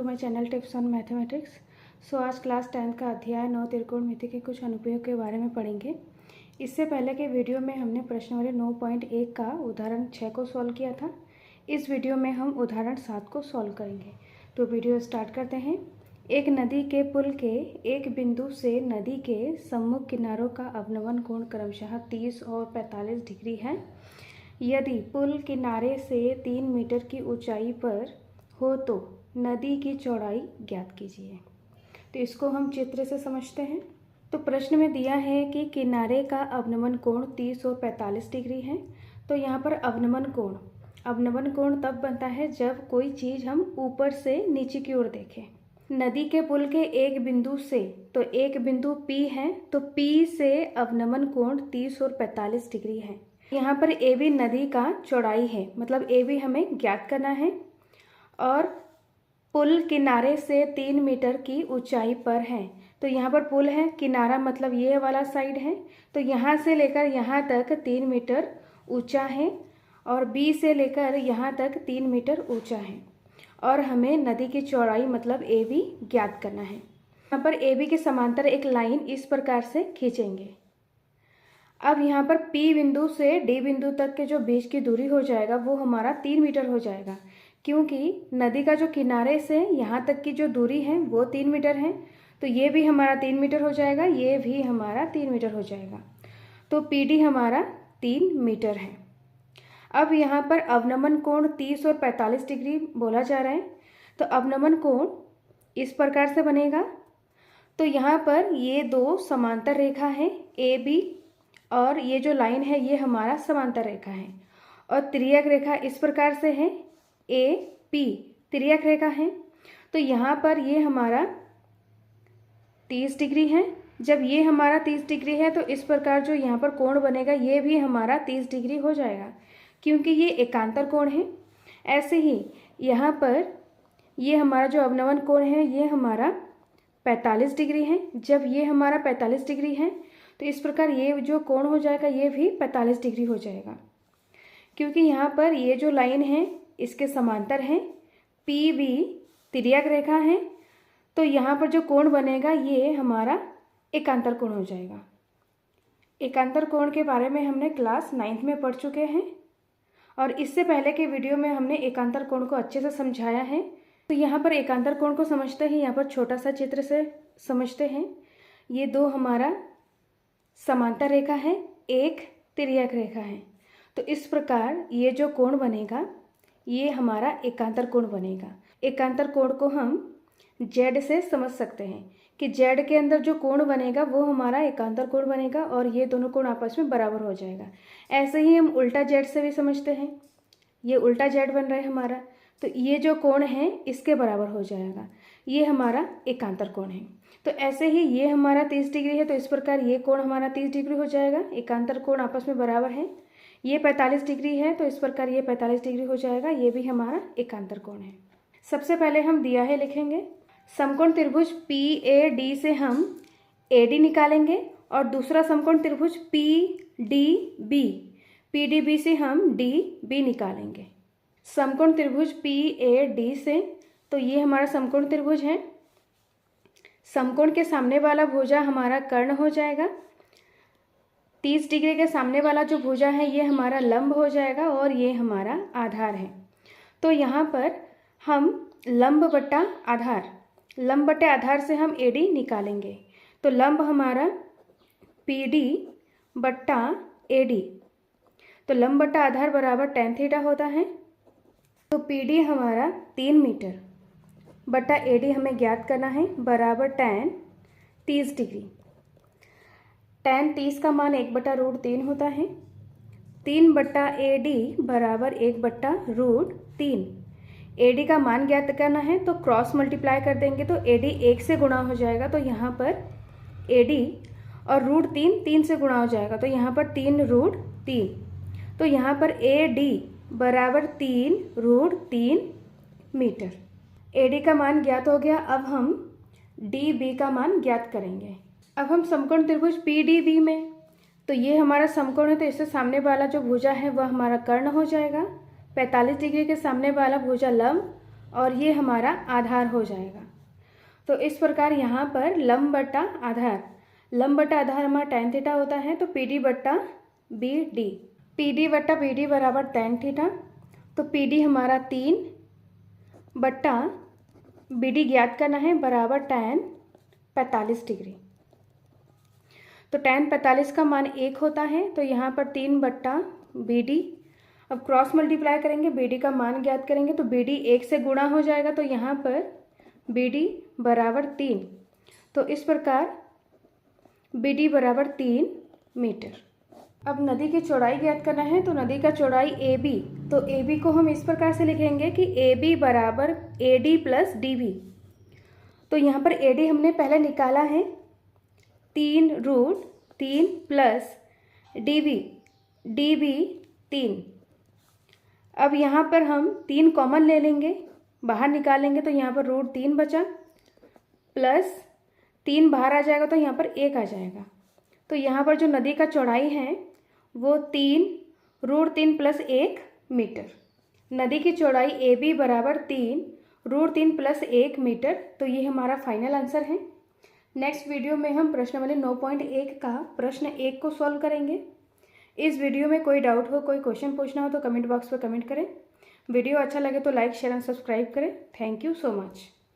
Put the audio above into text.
My channel tips on mathematics. So आज class 10 का अध्याय 9 त्रिकोणमिति के कुछ अनुप्रयोग के बारे में पढ़ेंगे। इससे पहले के वीडियो में हमने प्रश्नावली 9.1 का उदाहरण 6 को सॉल्व किया था। इस वीडियो में हम उदाहरण 7 को सॉल्व करेंगे। तो वीडियो स्टार्ट करते हैं। एक नदी के पुल के एक बिंदु से नदी के सम्मुख किनारों का अवनमन कोण क्रमशः 30 और 45 डिग्री है। यदि पुल किनारे से 3 मीटर की ऊंचाई पर हो तो नदी की चौड़ाई ज्ञात कीजिए। तो इसको हम चित्र से समझते हैं। तो प्रश्न में दिया है कि किनारे का अवनमन कोण 30 और 45 डिग्री है। तो यहाँ पर अवनमन कोण तब बनता है जब कोई चीज़ हम ऊपर से नीचे की ओर देखें। नदी के पुल के एक बिंदु से, तो एक बिंदु P है, तो P से अवनमन कोण 30 और 45 डिग्री है। यहाँ पर AB नदी का चौड़ाई है, मतलब AB हमें ज्ञात करना है। और पुल किनारे से 3 मीटर की ऊंचाई पर है। तो यहाँ पर पुल है, किनारा मतलब ये वाला साइड है, तो यहाँ से लेकर यहाँ तक 3 मीटर ऊंचा है और B से लेकर यहाँ तक 3 मीटर ऊंचा है। और हमें नदी की चौड़ाई मतलब AB ज्ञात करना है। यहाँ पर AB के समांतर एक लाइन इस प्रकार से खींचेंगे। अब यहाँ पर P बिंदु से D बिंदु तक के जो बीच की दूरी हो जाएगा वो हमारा 3 मीटर हो जाएगा, क्योंकि नदी का जो किनारे से यहाँ तक की जो दूरी है वो 3 मीटर है। तो ये भी हमारा 3 मीटर हो जाएगा, ये भी हमारा 3 मीटर हो जाएगा। तो PD हमारा 3 मीटर है। अब यहाँ पर अवनमन कोण 30 और 45 डिग्री बोला जा रहा है। तो अवनमन कोण इस प्रकार से बनेगा। तो यहाँ पर ये दो समांतर रेखा है AB, और ये जो लाइन है ये हमारा समांतर रेखा है। और तिर्यक रेखा इस प्रकार से है AP, तिर्यक रेखा है। तो यहाँ पर ये हमारा 30 डिग्री है। जब ये हमारा 30 डिग्री है तो इस प्रकार जो यहाँ पर कोण बनेगा ये भी हमारा 30 डिग्री हो जाएगा, क्योंकि ये एकांतर कोण है। ऐसे ही यहाँ पर ये हमारा जो अवनमन कोण है ये हमारा 45 डिग्री है। जब ये हमारा 45 डिग्री है तो इस प्रकार ये जो कोण हो जाएगा ये भी 45 डिग्री हो जाएगा, क्योंकि यहाँ पर ये जो लाइन है इसके समांतर है। PB तिर्यक रेखा है, तो यहाँ पर जो कोण बनेगा ये हमारा एकांतर कोण हो जाएगा। एकांतर कोण के बारे में हमने क्लास 9th में पढ़ चुके हैं, और इससे पहले के वीडियो में हमने एकांतर कोण को अच्छे से समझाया है। तो यहाँ पर एकांतर कोण को समझते हैं, यहाँ पर छोटा सा चित्र से समझते हैं। ये दो हमारा समांतर रेखा है, एक तिर्यक रेखा है। तो इस प्रकार ये जो कोण बनेगा ये हमारा एकांतर कोण बनेगा। एकांतर कोण को हम Z से समझ सकते हैं कि Z के अंदर जो कोण बनेगा वो हमारा एकांतर कोण बनेगा, और ये दोनों कोण आपस में बराबर हो जाएगा। ऐसे ही हम उल्टा Z से भी समझते हैं। ये उल्टा Z बन रहा है हमारा, तो ये जो कोण है इसके बराबर हो जाएगा, ये हमारा एकांतर कोण है। तो ऐसे ही ये हमारा 30 डिग्री है, तो इस प्रकार ये कोण हमारा 30 डिग्री हो जाएगा। एकांतर कोण आपस में बराबर है। ये 45 डिग्री है, तो इस प्रकार ये 45 डिग्री हो जाएगा, ये भी हमारा एकांतर कोण है। सबसे पहले हम दिया है लिखेंगे। समकोण त्रिभुज PAD से हम AD निकालेंगे, और दूसरा समकोण त्रिभुज PDB से हम DB निकालेंगे। समकोण त्रिभुज PAD से, तो ये हमारा समकोण त्रिभुज है। समकोण के सामने वाला भुजा हमारा कर्ण हो जाएगा। 30 डिग्री के सामने वाला जो भुजा है ये हमारा लंब हो जाएगा, और ये हमारा आधार है। तो यहाँ पर हम लंब बट्टा आधार से हम AD निकालेंगे। तो लंब हमारा PD बट्टा AD, तो लंब बट्टा आधार बराबर tan थीटा होता है। तो PD हमारा 3 मीटर बट्टा AD हमें ज्ञात करना है, बराबर tan 30 डिग्री। tan 30 का मान 1/√3 होता है। 3 बट्टा AD बराबर 1/√3। AD का मान ज्ञात करना है, तो क्रॉस मल्टीप्लाई कर देंगे तो AD 1 से गुणा हो जाएगा। तो यहाँ पर AD और √3 से गुणा हो जाएगा, तो यहाँ पर 3√3। तो यहाँ पर AD बराबर 3√3 मीटर। AD का मान ज्ञात हो गया। अब हम DB का मान ज्ञात करेंगे। अब हम समकोण त्रिभुज PDB में, तो ये हमारा समकोण है, तो इससे सामने वाला जो भुजा है वह हमारा कर्ण हो जाएगा। 45 डिग्री के सामने वाला भुजा लंब, और ये हमारा आधार हो जाएगा। तो इस प्रकार यहाँ पर लंब बटा आधार, लंब बटा आधार हमारा tan थीटा होता है, तो PD बट्टा BD, PD बट्टा BD बराबर tan थीटा। तो PD हमारा 3 बट्टा BD ज्ञात करना है बराबर tan 45 डिग्री। तो tan 45 का मान 1 होता है, तो यहाँ पर 3 बट्टा BD, अब क्रॉस मल्टीप्लाई करेंगे, BD का मान ज्ञात करेंगे, तो BD 1 से गुणा हो जाएगा, तो यहाँ पर BD बराबर 3। तो इस प्रकार BD बराबर 3 मीटर। अब नदी की चौड़ाई ज्ञात करना है, तो नदी का चौड़ाई AB, तो AB को हम इस प्रकार से लिखेंगे कि AB बराबर AD प्लस DB। तो यहाँ पर AD हमने पहले निकाला है 3√3 प्लस DB 3। अब यहाँ पर हम 3 कॉमन ले लेंगे, बाहर निकालेंगे, तो यहाँ पर √3 बचा, प्लस 3 बाहर आ जाएगा, तो यहाँ पर 1 आ जाएगा। तो यहाँ पर जो नदी का चौड़ाई है वो 3√3 प्लस 1 मीटर। नदी की चौड़ाई AB बराबर 3√3 प्लस 1 मीटर। तो ये हमारा फाइनल आंसर है। नेक्स्ट वीडियो में हम प्रश्नावली 9.1 का प्रश्न 1 को सॉल्व करेंगे। इस वीडियो में कोई डाउट हो, कोई क्वेश्चन पूछना हो तो कमेंट बॉक्स पर कमेंट करें। वीडियो अच्छा लगे तो लाइक शेयर एंड सब्सक्राइब करें। Thank you so much.